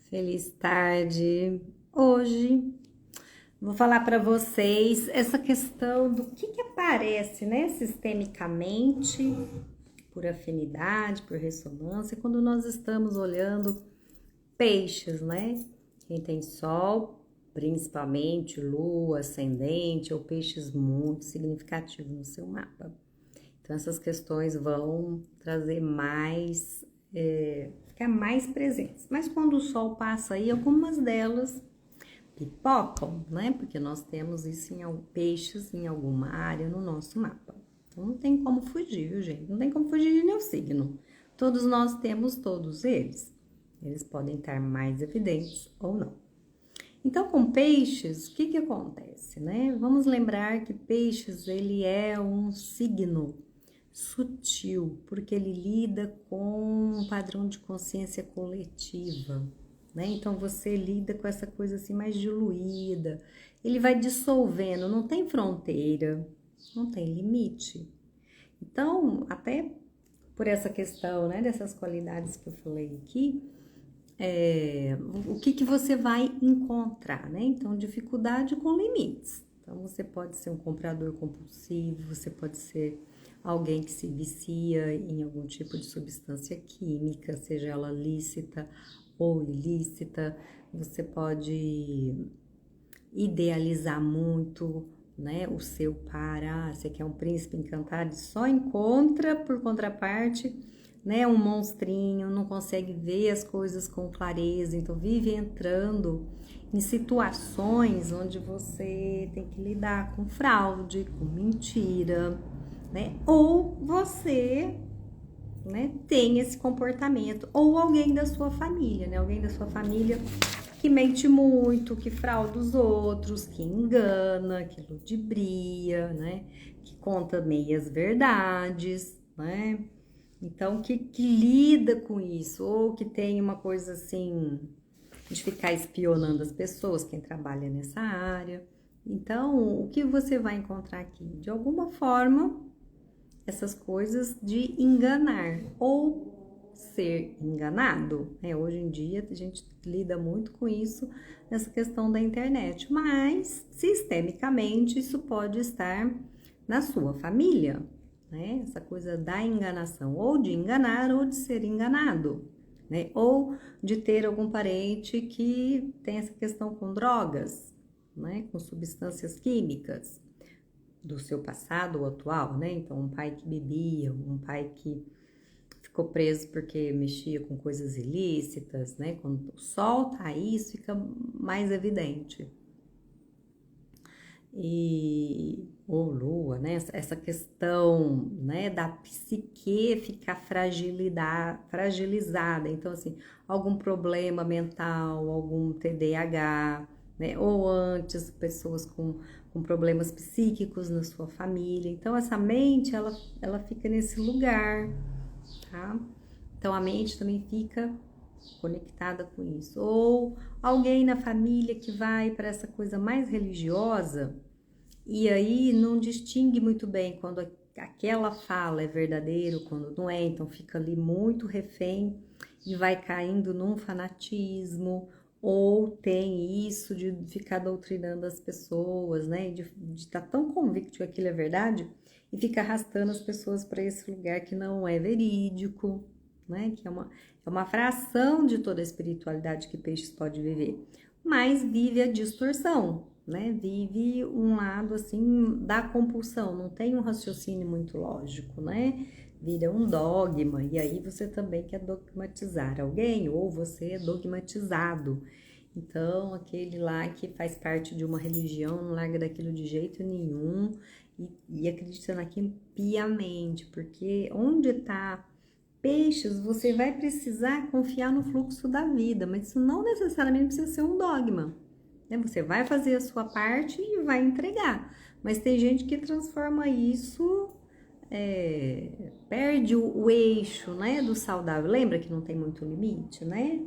Feliz tarde. Hoje vou falar para vocês essa questão do que aparece, né, sistemicamente, por afinidade, por ressonância, quando nós estamos olhando peixes, né? Quem tem sol, principalmente lua, ascendente, ou peixes muito significativos no seu mapa. Então, essas questões vão trazer mais, ficar mais presentes. Mas quando o sol passa aí, algumas delas pipocam, né? Porque nós temos isso em peixes em alguma área no nosso mapa. Então, não tem como fugir, viu, gente? Não tem como fugir de nenhum signo. Todos nós temos todos eles. Eles podem estar mais evidentes ou não. Então, com peixes, o que acontece, né? Vamos lembrar que peixes, ele é um signo sutil, porque ele lida com um padrão de consciência coletiva, né? Então, você lida com essa coisa assim mais diluída, ele vai dissolvendo, não tem fronteira, não tem limite. Então, até por essa questão, né, dessas qualidades que eu falei aqui, o que você vai encontrar, né? Então, dificuldade com limites. Então, você pode ser um comprador compulsivo, você pode ser alguém que se vicia em algum tipo de substância química, seja ela lícita ou ilícita. Você pode idealizar muito, né, o seu par. Você quer um príncipe encantado e só encontra, por contraparte, né, um monstrinho, não consegue ver as coisas com clareza, então vive entrando em situações onde você tem que lidar com fraude, com mentira, né? Ou você, né, tem esse comportamento, ou alguém da sua família, né? Alguém da sua família que mente muito, que frauda os outros, que engana, que ludibria, né? Que conta meias verdades, né? Então, que lida com isso, ou que tem uma coisa assim, de ficar espionando as pessoas, quem trabalha nessa área. Então, o que você vai encontrar aqui? De alguma forma, essas coisas de enganar ou ser enganado, né? Hoje em dia a gente lida muito com isso nessa questão da internet, mas sistemicamente isso pode estar na sua família, né? Essa coisa da enganação, ou de enganar ou de ser enganado, né? Ou de ter algum parente que tem essa questão com drogas, né? Com substâncias químicas do seu passado ou atual, né? Então, um pai que bebia, um pai que ficou preso porque mexia com coisas ilícitas, né? Quando o sol tá aí, isso fica mais evidente. Ou lua, né? Essa questão, né, da psique ficar fragilizada. Então, assim, algum problema mental, algum TDAH, né? Ou antes, pessoas com problemas psíquicos na sua família. Então, essa mente, ela fica nesse lugar, tá? Então, a mente também fica conectada com isso. Ou alguém na família que vai para essa coisa mais religiosa e aí não distingue muito bem quando aquela fala é verdadeiro, quando não é, então fica ali muito refém e vai caindo num fanatismo, ou tem isso de ficar doutrinando as pessoas, né? De estar tão convicto que aquilo é verdade e fica arrastando as pessoas para esse lugar que não é verídico, né? Que é uma fração de toda a espiritualidade que peixes pode viver, mas vive a distorção, né? Vive um lado assim da compulsão, não tem um raciocínio muito lógico, né? Vira um dogma, e aí você também quer dogmatizar alguém, ou você é dogmatizado. Então, aquele lá que faz parte de uma religião não larga daquilo de jeito nenhum e acredita naquilo piamente, porque onde está peixes, você vai precisar confiar no fluxo da vida, mas isso não necessariamente precisa ser um dogma, né? Você vai fazer a sua parte e vai entregar, mas tem gente que transforma isso, perde o eixo, né, do saudável. Lembra que não tem muito limite, né?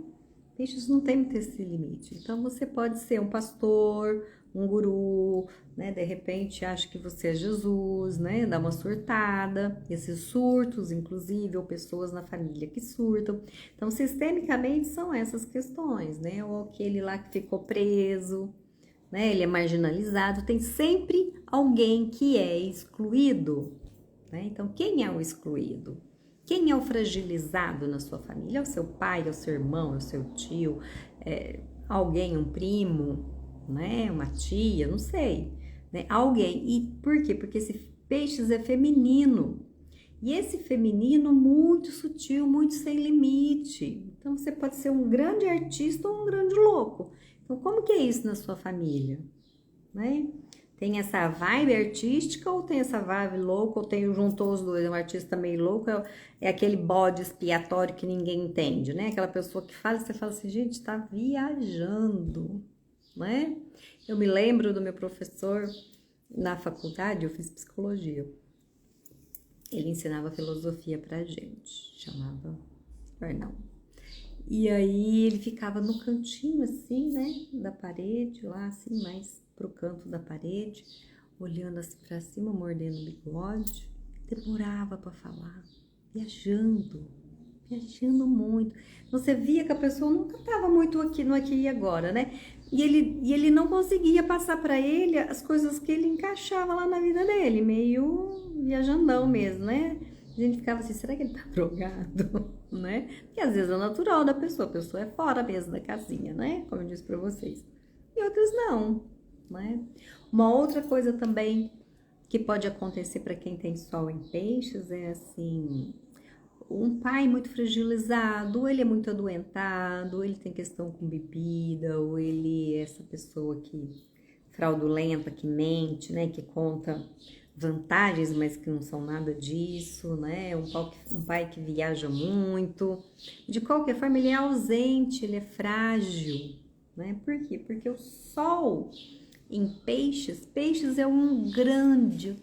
Peixes não tem muito esse limite. Então, você pode ser um pastor, um guru, né? De repente acha que você é Jesus, né? Dá uma surtada, esses surtos, inclusive, ou pessoas na família que surtam. Então, sistemicamente são essas questões, né? Ou aquele lá que ficou preso, né? Ele é marginalizado, tem sempre alguém que é excluído, né? Então, quem é o excluído? Quem é o fragilizado na sua família? É o seu pai, é o seu irmão, é o seu tio, é alguém, um primo, né? Uma tia, não sei, né? Alguém. E por quê? Porque esse peixes é feminino. E esse feminino muito sutil, muito sem limite. Então você pode ser um grande artista ou um grande louco. Então como que é isso na sua família, né? Tem essa vibe artística ou tem essa vibe louca, ou tem, juntou os dois, é um artista meio louco, é aquele bode expiatório que ninguém entende, né? Aquela pessoa que fala e você fala assim, gente, tá viajando, né? Eu me lembro do meu professor na faculdade, eu fiz psicologia. Ele ensinava filosofia pra gente, chamava Arnão. E aí ele ficava no cantinho assim, né, da parede, lá assim, mais pro canto da parede, olhando assim pra cima, mordendo o bigode, demorava pra falar, viajando muito. Você via que a pessoa nunca estava muito aqui no aqui e agora, né? E ele não conseguia passar para ele as coisas que ele encaixava lá na vida dele, meio viajandão mesmo, né? A gente ficava assim, será que ele tá drogado, né? Porque às vezes é natural da pessoa, a pessoa é fora mesmo da casinha, né? Como eu disse para vocês. E outras não, né? Uma outra coisa também que pode acontecer para quem tem sol em peixes é assim, um pai muito fragilizado, ou ele é muito adoentado, ou ele tem questão com bebida, ou ele é essa pessoa que fraudulenta, que mente, né, que conta vantagens, mas que não são nada disso, né? Um pai que viaja muito. De qualquer forma, ele é ausente, ele é frágil, né? Por quê? Porque o sol em peixes é um grande,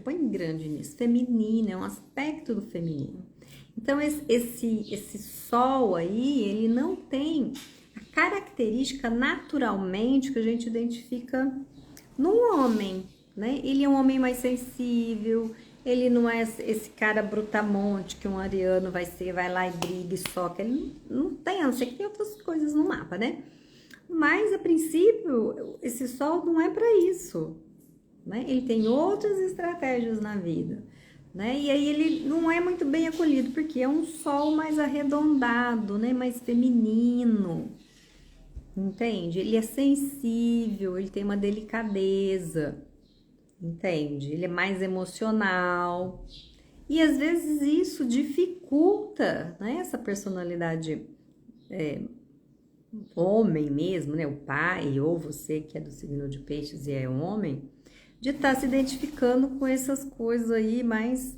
põe grande nisso, feminino, é um aspecto do feminino. Então, esse sol aí, ele não tem a característica naturalmente que a gente identifica no homem, né? Ele é um homem mais sensível, ele não é esse cara brutamonte que um ariano vai ser, vai lá e briga e soca. Ele não tem, a não ser que tem outras coisas no mapa, né? Mas, a princípio, esse sol não é para isso, né? Ele tem outras estratégias na vida, né? E aí ele não é muito bem acolhido, porque é um sol mais arredondado, né? Mais feminino, entende? Ele é sensível, ele tem uma delicadeza, entende? Ele é mais emocional. E às vezes isso dificulta, né? Essa personalidade homem mesmo, né? O pai, ou você que é do signo de peixes e é homem, de estar se identificando com essas coisas aí mais,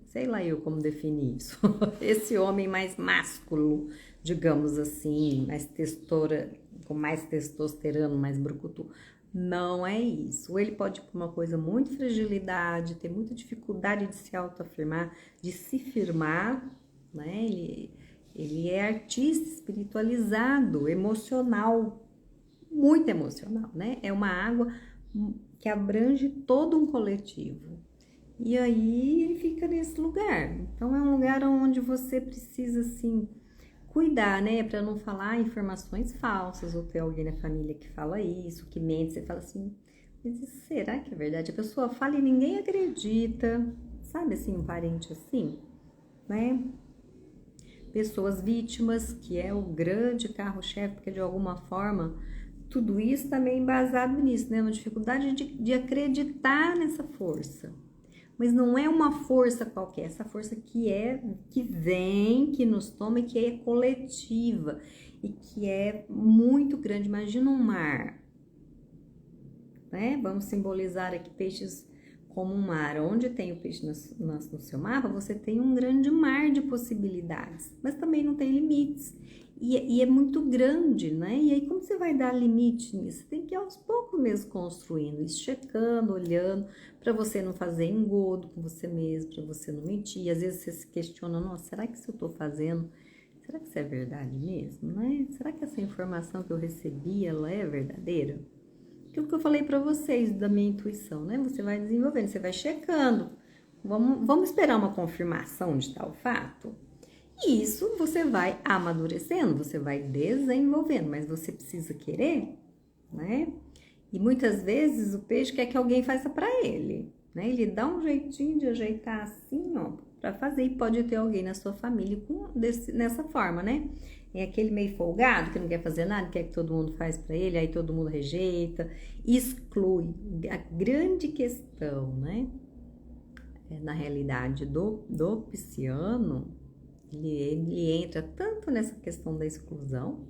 sei lá eu como definir isso. Esse homem mais másculo, digamos assim, mais testora, com mais testosterona, mais brucutu. Não é isso. Ou ele pode ir para uma coisa muito fragilidade, ter muita dificuldade de se autoafirmar, de se firmar, né? Ele é artista espiritualizado, emocional, muito emocional, né? É uma água que abrange todo um coletivo. E aí ele fica nesse lugar. Então é um lugar onde você precisa, assim, cuidar, né? Para não falar informações falsas, ou ter alguém na família que fala isso, que mente, você fala assim, mas será que é verdade? A pessoa fala e ninguém acredita, sabe assim, um parente assim, né? Pessoas vítimas, que é o grande carro-chefe, porque de alguma forma tudo isso também é embasado nisso, né? Uma dificuldade de acreditar nessa força. Mas não é uma força qualquer, essa força que vem, que nos toma e que é coletiva e que é muito grande. Imagina um mar, né? Vamos simbolizar aqui peixes como um mar. Onde tem o peixe no seu mapa, você tem um grande mar de possibilidades, mas também não tem limites. E é muito grande, né? E aí, como você vai dar limite nisso? Você tem que ir aos poucos mesmo construindo, isso, checando, olhando, para você não fazer engodo com você mesmo, para você não mentir. Às vezes você se questiona, nossa, será que isso eu tô fazendo? será que isso é verdade mesmo, né? Será que essa informação que eu recebi, ela é verdadeira? Aquilo que eu falei para vocês da minha intuição, né? Você vai desenvolvendo, você vai checando. Vamos esperar uma confirmação de tal fato? E isso você vai amadurecendo, você vai desenvolvendo, mas você precisa querer, né? E muitas vezes o peixe quer que alguém faça para ele, né? Ele dá um jeitinho de ajeitar assim, ó, para fazer. E pode ter alguém na sua família nessa forma, né? É aquele meio folgado que não quer fazer nada, quer que todo mundo faz para ele, aí todo mundo rejeita, exclui. A grande questão, né? Na realidade do pisciano, ele entra tanto nessa questão da exclusão,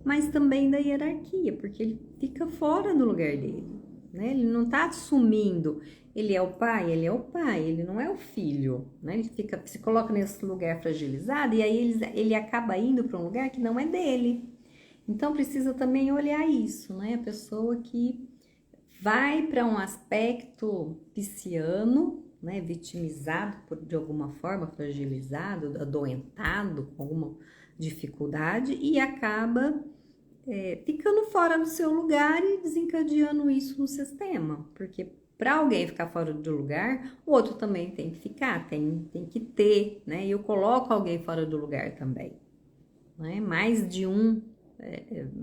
mas também da hierarquia, porque ele fica fora do lugar dele, né? Ele não tá assumindo, ele é o pai, ele não é o filho, né? Ele se coloca nesse lugar fragilizado e aí ele acaba indo para um lugar que não é dele. Então precisa também olhar isso, né? A pessoa que vai para um aspecto pisciano, né, vitimizado de alguma forma, fragilizado, adoentado com alguma dificuldade e acaba ficando fora do seu lugar e desencadeando isso no sistema, porque para alguém ficar fora do lugar, o outro também tem que ficar, tem que ter, né? E eu coloco alguém fora do lugar também, né? Mais de um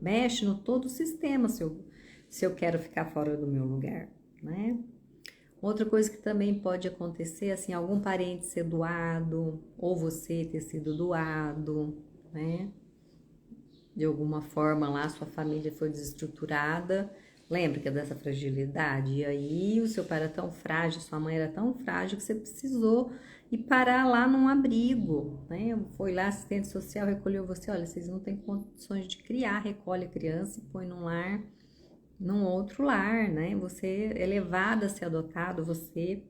mexe no todo o sistema se eu quero ficar fora do meu lugar, né? Outra coisa que também pode acontecer, assim, algum parente ser doado, ou você ter sido doado, né? De alguma forma lá, sua família foi desestruturada. Lembra que é dessa fragilidade? E aí o seu pai era tão frágil, sua mãe era tão frágil que você precisou ir parar lá num abrigo, né? Foi lá, assistente social, recolheu você, olha, vocês não têm condições de criar, recolhe a criança e põe num lar, num outro lar, né? Você é levado a ser adotado, você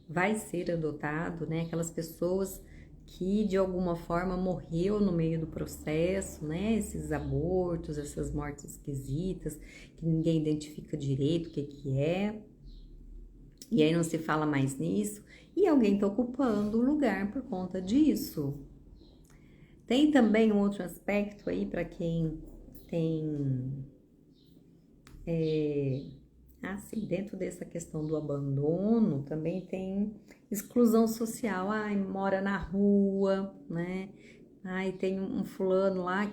vai ser adotado, né? Aquelas pessoas que de alguma forma morreu no meio do processo, né? Esses abortos, essas mortes esquisitas, que ninguém identifica direito o que é, e aí não se fala mais nisso, e alguém está ocupando o lugar por conta disso. Tem também um outro aspecto aí para quem tem assim, dentro dessa questão do abandono, também tem exclusão social. Ai, mora na rua, né? Ai, tem um fulano lá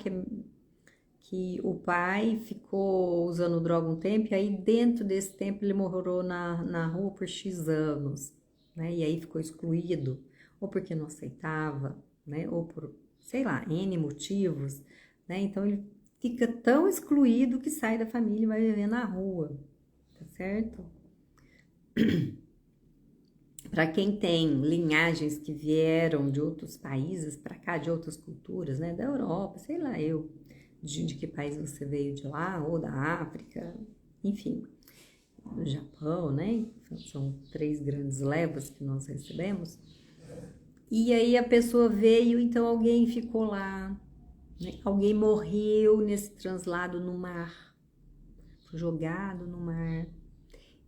que o pai ficou usando droga um tempo, e aí dentro desse tempo ele morou na rua por X anos, né? E aí ficou excluído, ou porque não aceitava, né? Ou por, sei lá, N motivos, né? Então ele fica tão excluído que sai da família e vai viver na rua, tá certo? Para quem tem linhagens que vieram de outros países para cá, de outras culturas, né? Da Europa, sei lá de que país você veio de lá, ou da África, enfim, do Japão, né? São 3 grandes levas que nós recebemos. E aí a pessoa veio, então alguém ficou lá, né? Alguém morreu nesse translado no mar, foi jogado no mar.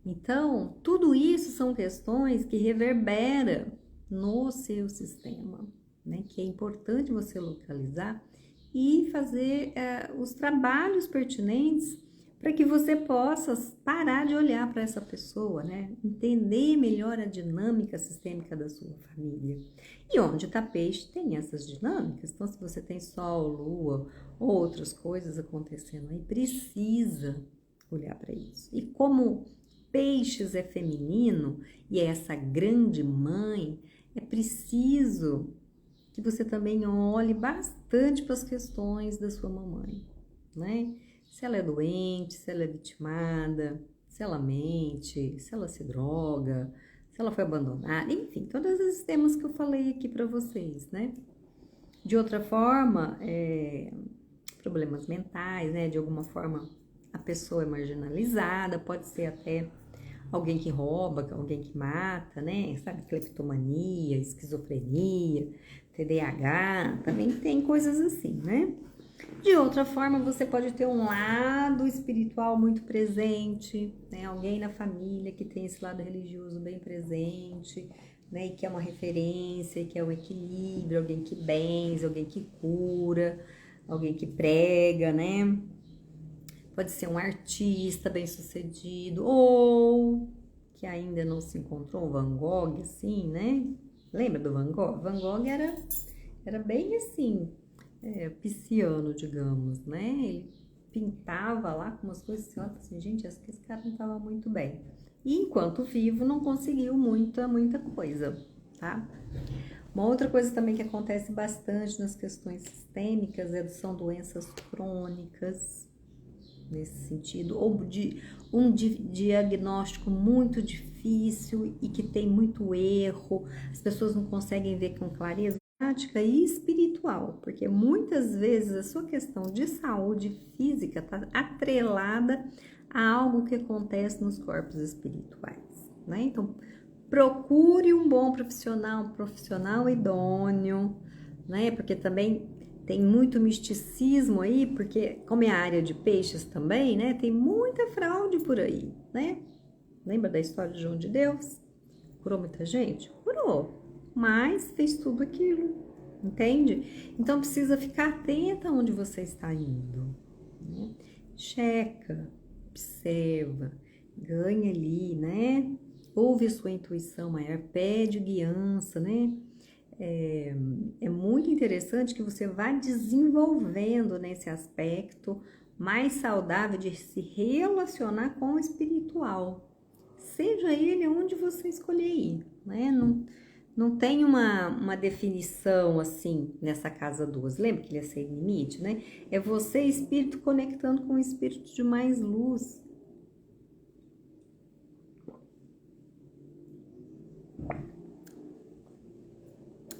Então, tudo isso são questões que reverberam no seu sistema, né? Que é importante você localizar e fazer os trabalhos pertinentes para que você possa parar de olhar para essa pessoa, né? Entender melhor a dinâmica sistêmica da sua família. E onde está peixe tem essas dinâmicas. Então, se você tem sol, lua, outras coisas acontecendo aí, precisa olhar para isso. E como peixes é feminino e é essa grande mãe, é preciso que você também olhe bastante para as questões da sua mamãe, né? Se ela é doente, se ela é vitimada, se ela mente, se ela se droga, se ela foi abandonada, enfim, todos esses temas que eu falei aqui para vocês, né? De outra forma, problemas mentais, né? De alguma forma a pessoa é marginalizada, pode ser até alguém que rouba, alguém que mata, né? Sabe, cleptomania, esquizofrenia, TDAH, também tem coisas assim, né? De outra forma, você pode ter um lado espiritual muito presente, né? Alguém na família que tem esse lado religioso bem presente, né? E que é uma referência, que é um equilíbrio, alguém que benze, alguém que cura, alguém que prega, né? Pode ser um artista bem-sucedido, ou que ainda não se encontrou, um Van Gogh, assim, né? Lembra do Van Gogh? Van Gogh era bem assim, pisciano, digamos, né? Ele pintava lá com umas coisas assim, gente, acho que esse cara não estava muito bem. E enquanto vivo, não conseguiu muita coisa, tá? Uma outra coisa também que acontece bastante nas questões sistêmicas são doenças crônicas, nesse sentido, ou de diagnóstico muito difícil e que tem muito erro, as pessoas não conseguem ver com clareza, prática e espiritual, porque muitas vezes a sua questão de saúde física está atrelada a algo que acontece nos corpos espirituais, né? Então, procure um bom profissional, um profissional idôneo, né? Porque também tem muito misticismo aí, porque como é a área de peixes também, né? Tem muita fraude por aí, né? Lembra da história de João de Deus? Curou muita gente? Curou, mas fez tudo aquilo, entende? Então precisa ficar atenta onde você está indo, né? Checa, observa, ganha ali, né? Ouve a sua intuição maior, pede guiança, né? É muito interessante que você vá desenvolvendo nesse aspecto mais saudável de se relacionar com o espiritual. Seja ele onde você escolher ir, né? Não tem uma definição assim nessa casa 12. Lembra que ele é sem limite, né? É você, espírito, conectando com o espírito de mais luz.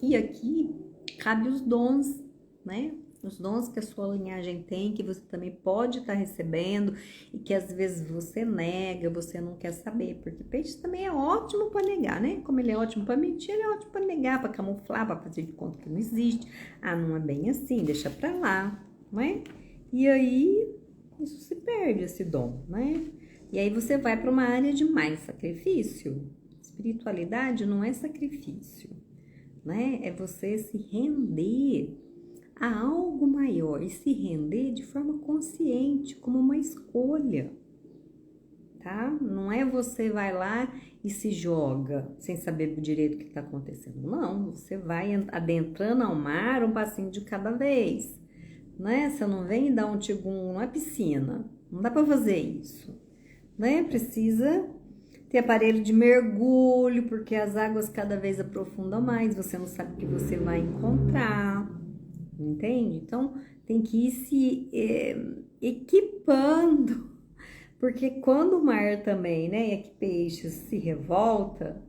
E aqui cabe os dons, né? Os dons que a sua linhagem tem, que você também pode estar recebendo e que às vezes você nega, você não quer saber, porque peixe também é ótimo para negar, né? Como ele é ótimo para mentir, ele é ótimo para negar, para camuflar, para fazer de conta que não existe. Ah, não é bem assim, deixa para lá, não é? E aí isso se perde, esse dom, né? E aí você vai para uma área de mais sacrifício. Espiritualidade não é sacrifício, né? É você se render a algo maior e se render de forma consciente, como uma escolha, tá? Não é você vai lá e se joga sem saber direito o que está acontecendo. Não, você vai adentrando ao mar um passinho de cada vez, né? Você não vem e dá um tigum, não é piscina, não dá para fazer isso, né? Precisa ter aparelho de mergulho, porque as águas cada vez aprofundam mais, você não sabe o que você vai encontrar, entende? Então, tem que ir se equipando, porque quando o mar também, né, e que peixes se revolta,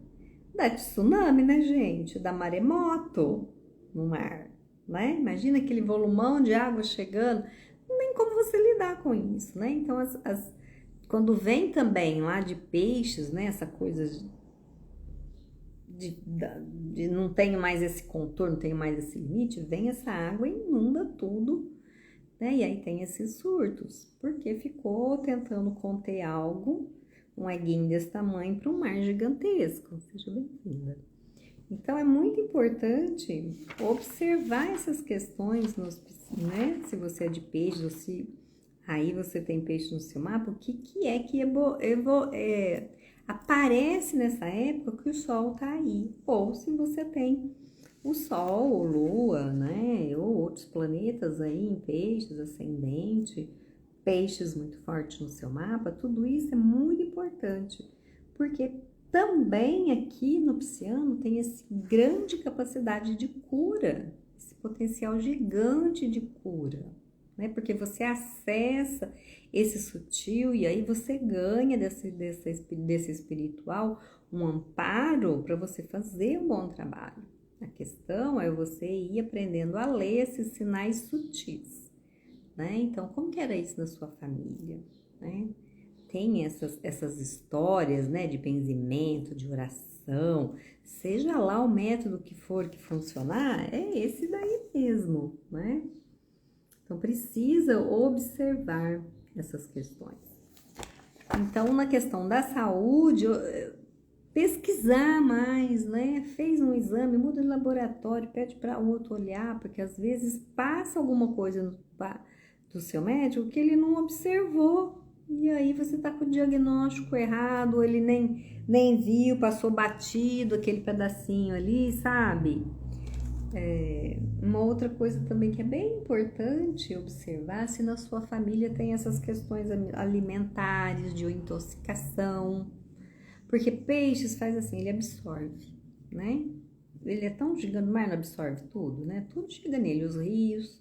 dá tsunami, né, gente? Dá maremoto no mar, né? Imagina aquele volumão de água chegando, não tem como você lidar com isso, né? Então, quando vem também lá de peixes, né, essa coisa de não tenho mais esse contorno, não tenho mais esse limite, vem essa água e inunda tudo, né? E aí tem esses surtos, porque ficou tentando conter algo, um eguinho desse tamanho para um mar gigantesco. Seja bem-vinda. Então é muito importante observar essas questões, né? Se você é de peixe ou se aí você tem peixe no seu mapa, o que é que aparece nessa época que o Sol tá aí? Ou se você tem o Sol, ou Lua, né? Ou outros planetas aí em peixes, ascendente, peixes muito fortes no seu mapa, tudo isso é muito importante, porque também aqui no Pisciano tem essa grande capacidade de cura, esse potencial gigante de cura, né? Porque você acessa esse sutil e aí você ganha desse espiritual um amparo para você fazer um bom trabalho. A questão é você ir aprendendo a ler esses sinais sutis, né? Então, como que era isso na sua família, né? Tem essas histórias, né, de benzimento, de oração, seja lá o método que for que funcionar, é esse daí mesmo, né? Então, precisa observar essas questões. Então, na questão da saúde, pesquisar mais, né? Fez um exame, muda de laboratório, pede para o outro olhar, porque às vezes passa alguma coisa do seu médico que ele não observou. E aí você tá com o diagnóstico errado, ou ele nem viu, passou batido aquele pedacinho ali, sabe? Uma outra coisa também que é bem importante observar se na sua família tem essas questões alimentares, de intoxicação. Porque peixes faz assim, ele absorve, né? Ele é tão gigante, mas não absorve tudo, né? Tudo chega nele, os rios,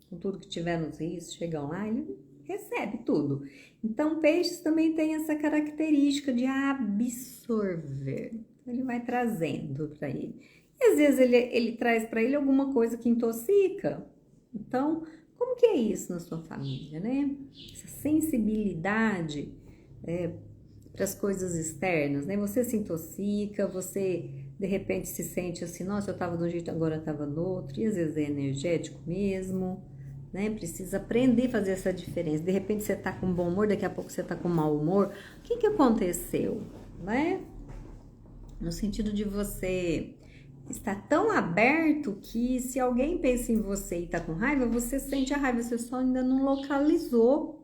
com tudo que tiver nos rios, chegam lá, ele recebe tudo. Então, peixes também tem essa característica de absorver. Ele vai trazendo para ele. E às vezes ele traz para ele alguma coisa que intoxica. Então, como que é isso na sua família, né? Essa sensibilidade para as coisas externas, né? Você se intoxica, você de repente se sente assim, nossa, eu estava de um jeito, agora eu estava no outro, e às vezes é energético mesmo, né? Precisa aprender a fazer essa diferença. De repente você está com bom humor, daqui a pouco você está com mau humor. O que aconteceu, né? No sentido de você estar tão aberto que se alguém pensa em você e está com raiva, você sente a raiva, você só ainda não localizou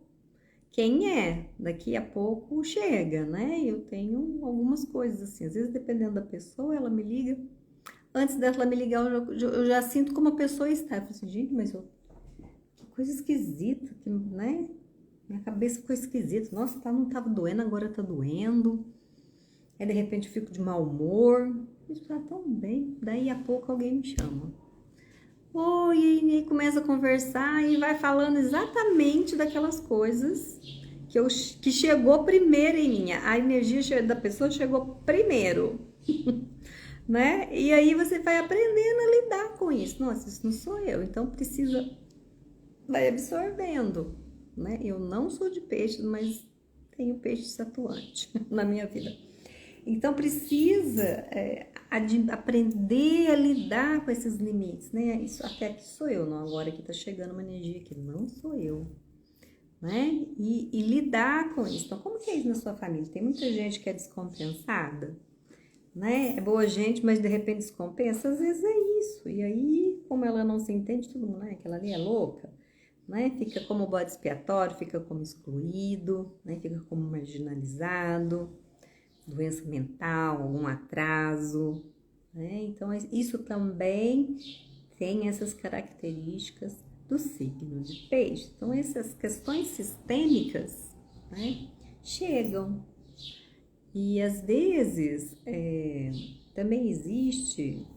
quem é. Daqui a pouco chega, né? Eu tenho algumas coisas assim, às vezes dependendo da pessoa, ela me liga. Antes dela me ligar, eu já sinto como a pessoa está. Eu falo assim, gente, mas que coisa esquisita, né? Minha cabeça ficou esquisita. Nossa, não tava doendo, agora tá doendo. Aí de repente eu fico de mau humor. Isso tá tão bem. Daí a pouco alguém me chama. Oi, e aí começa a conversar e vai falando exatamente daquelas coisas que chegou primeiro em mim. A energia da pessoa chegou primeiro, né? E aí você vai aprendendo a lidar com isso. Nossa, isso não sou eu, então vai absorvendo, né? Eu não sou de peixes, mas tenho peixe atuante na minha vida. Então precisa aprender a lidar com esses limites, né? Isso até aqui sou eu, não agora que tá chegando uma energia que não sou eu, né? E lidar com isso. Então, como que é isso na sua família? Tem muita gente que é descompensada, né? É boa gente, mas de repente descompensa. Às vezes é isso. E aí, como ela não se entende, todo mundo, né? Aquela ali é louca, né? Fica como bode expiatório, fica como excluído, né? Fica como marginalizado. Doença mental, algum atraso, né? Então, isso também tem essas características do signo de peixe. Então, essas questões sistêmicas, né, chegam. E, às vezes, também existe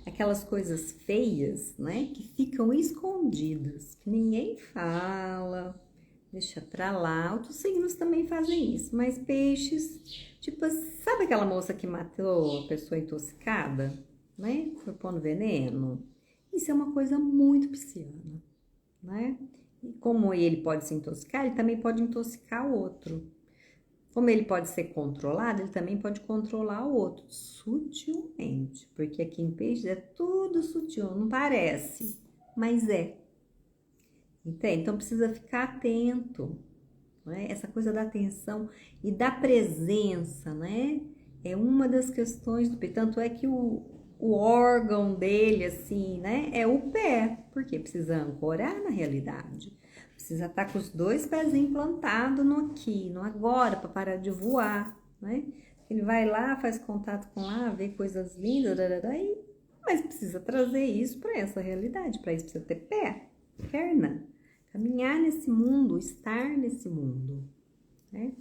aquelas coisas feias, né, que ficam escondidas, que ninguém fala, deixa pra lá. Outros signos também fazem isso, mas peixes, tipo, sabe aquela moça que matou a pessoa intoxicada, né? Foi pondo veneno? Isso é uma coisa muito pisciana, né? E como ele pode se intoxicar, ele também pode intoxicar o outro. Como ele pode ser controlado, ele também pode controlar o outro, sutilmente. Porque aqui em peixes é tudo sutil, não parece, mas é. Entende? Então precisa ficar atento, né? Essa coisa da atenção e da presença, né? É uma das questões do pé. Tanto é que o órgão dele, assim, né? É o pé, porque precisa ancorar na realidade. Precisa estar com os dois pezinhos plantados no aqui, no agora, para parar de voar, né? Ele vai lá, faz contato com lá, vê coisas lindas, mas precisa trazer isso para essa realidade. Para isso precisa ter pé, perna. Caminhar nesse mundo, estar nesse mundo, né?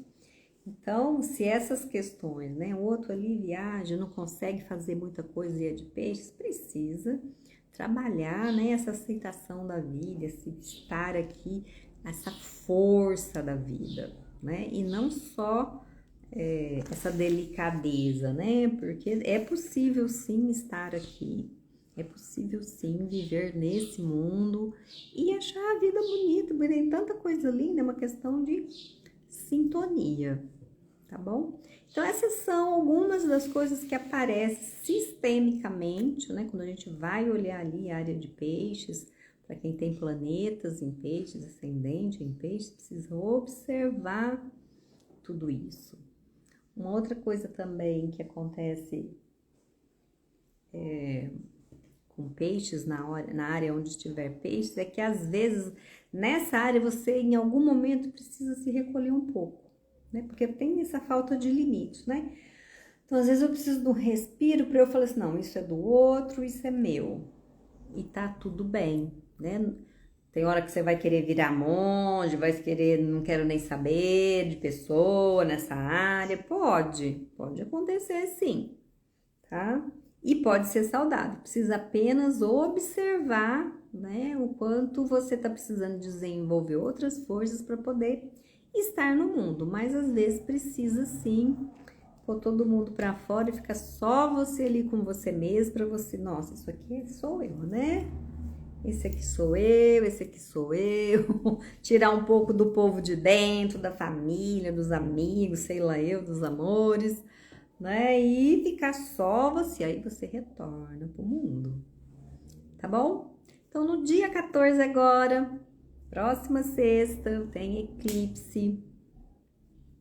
Então, se essas questões, né? O outro ali viaja, não consegue fazer muita coisa e é de peixes, precisa trabalhar, né? Essa aceitação da vida, esse estar aqui, essa força da vida, né? E não só essa delicadeza, né? Porque é possível sim estar aqui. É possível sim viver nesse mundo e achar a vida bonita, porque tem tanta coisa linda, é uma questão de sintonia, tá bom? Então essas são algumas das coisas que aparecem sistemicamente, né? Quando a gente vai olhar ali a área de peixes, para quem tem planetas em peixes, ascendente em peixes, precisa observar tudo isso. Uma outra coisa também que acontece com peixes na área onde estiver peixes é que às vezes nessa área você em algum momento precisa se recolher um pouco, né? Porque tem essa falta de limite, né? Então às vezes eu preciso de um respiro para eu falar assim, não, isso é do outro, isso é meu. E tá tudo bem, né? Tem hora que você vai querer virar monge, vai querer, não quero nem saber de pessoa nessa área. Pode acontecer sim, tá? E pode ser saudável, precisa apenas observar, né, o quanto você está precisando desenvolver outras forças para poder estar no mundo, mas às vezes precisa sim pôr todo mundo para fora e ficar só você ali com você mesmo, para você, nossa, isso aqui sou eu, né? Esse aqui sou eu, esse aqui sou eu. Tirar um pouco do povo de dentro, da família, dos amigos, sei lá eu, dos amores, né? E ficar só você, aí você retorna pro mundo, tá bom? Então, no dia 14 agora, próxima sexta, tem eclipse,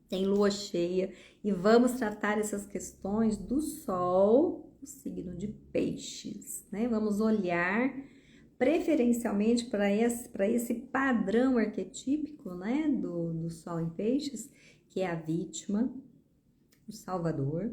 tem lua cheia, e vamos tratar essas questões do Sol, o signo de Peixes, né? Vamos olhar preferencialmente para esse padrão arquetípico, né, do Sol em Peixes, que é a vítima, o salvador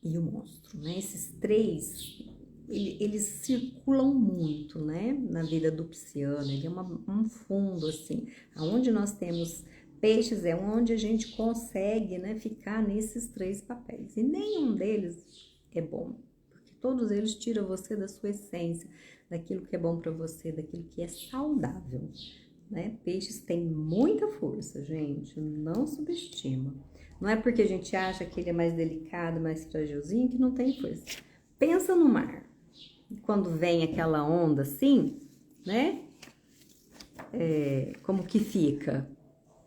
e o monstro, né? Esses três, eles circulam muito, né, na vida do pisciano. Ele é um fundo, assim, aonde nós temos peixes é onde a gente consegue, né, ficar nesses três papéis. E nenhum deles é bom, porque todos eles tiram você da sua essência, daquilo que é bom para você, daquilo que é saudável, né? Peixes tem muita força, gente, não subestima. Não é porque a gente acha que ele é mais delicado, mais fragilzinho, que não tem força. Pensa no mar. Quando vem aquela onda assim, né? Como que fica?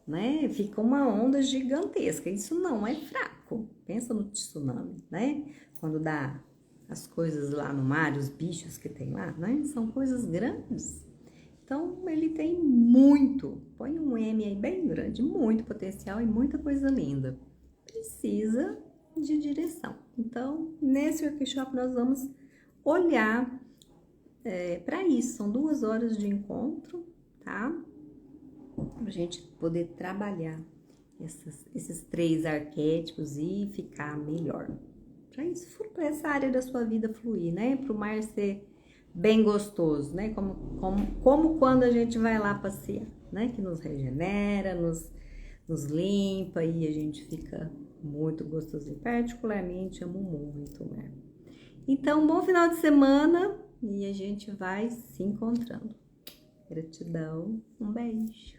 Né? Fica uma onda gigantesca. Isso não é fraco. Pensa no tsunami, né? Quando dá as coisas lá no mar, os bichos que tem lá, né? São coisas grandes. Então, ele tem muito, põe um M aí bem grande, muito potencial e muita coisa linda. Precisa de direção. Então, nesse workshop nós vamos olhar para isso. São 2 horas de encontro, tá? Pra gente poder trabalhar esses 3 arquétipos e ficar melhor. Para isso, para essa área da sua vida fluir, né? Para o mar ser bem gostoso, né? Como quando a gente vai lá passear, né? Que nos regenera, nos limpa e a gente fica muito gostoso. Particularmente, amo muito o mar. Então, bom final de semana e a gente vai se encontrando. Gratidão, um beijo.